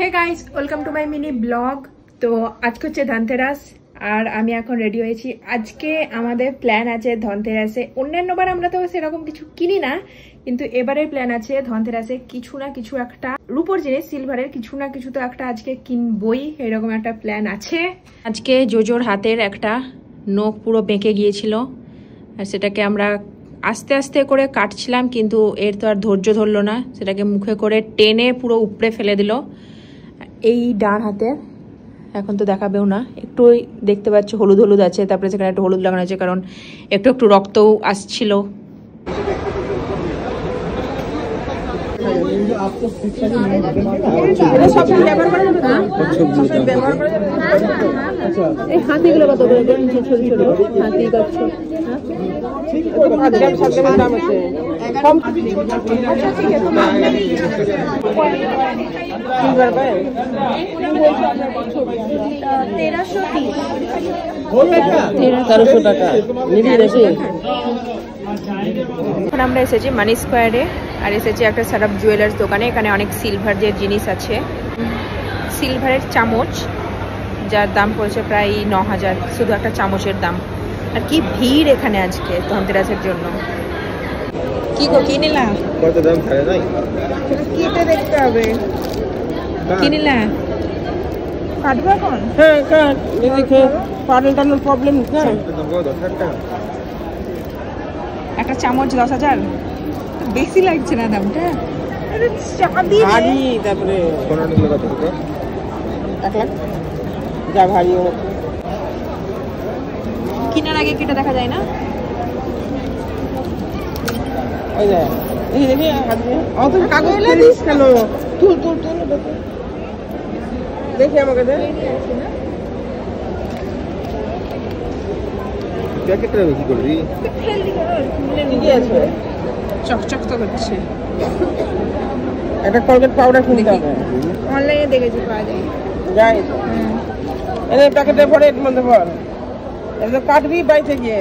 Hey guys, welcome to my mini blog. তো আজকে হচ্ছে ধনতেরাস আর আমি এখন রেডি হয়েছি। আজকে আমাদের প্ল্যান আছে ধনতেরাসে। অন্যান্যবার আমরা তো সেরকম কিছু কিনি না, কিন্তু এবারের প্ল্যান আছে ধনতেরাসে কিছু না কিছু একটা রূপোর জিনিস, সিলভারের কিছু না কিছু তো একটা আজকে কিনবই, এরকম একটা প্ল্যান আছে। আজকে জোজোর হাতের একটা নখ পুরো বেঁকে গিয়েছিল আর সেটাকে আমরা আস্তে আস্তে করে কাটছিলাম, কিন্তু এর তো আর ধৈর্য ধরলো না, সেটাকে মুখে করে টেনে পুরো উপড়ে ফেলে দিল। এই ডান হাতের এখন তো দেখাবেও না, একটু দেখতে পাচ্ছি হলুদ হলুদ আছে, তারপরে সেখানে একটু হলুদ লাগানো আছে কারণ একটু একটু রক্তও আসছিল। হাতিগুলো কত করে? ছোট ছোট হাতি গাছ এখন আমরা এসেছি মানি স্কোয়ারে আর এসেছি একটা সারাপ জুয়েলার্স দোকানে। এখানে অনেক সিলভারের জিনিস আছে, সিলভারের চামচ যার দাম পড়েছে প্রায় ৯,০০০, শুধু একটা চামচের দাম। আর কি ভিড় এখানে আজকে ধনতেরাসের জন্য। কি গো, কি নিলাম? কত দাম ছাড়ে নাই? কিতে দেখতে হবে। কি নিলাম? কাটবো এখন? হ্যাঁ কাট, দেখে পাটানোর প্রবলেম না। একটা চামচ ১০,০০০, বেশি লাগছে না দামটা? ভারী, তারপরে ১ লাখ যা ভারী হোক। কিনার আগে কেটে দেখা যায় না? দেখি আমাকে চকচক তো হচ্ছে। একটা কলগেট পাউডার কিনতে হবে, অনলাইনে দেখেছি পাওয়া যায়। যাই প্যাকেটের পরে এর মধ্যে বল কাটবি বাইতে গিয়ে।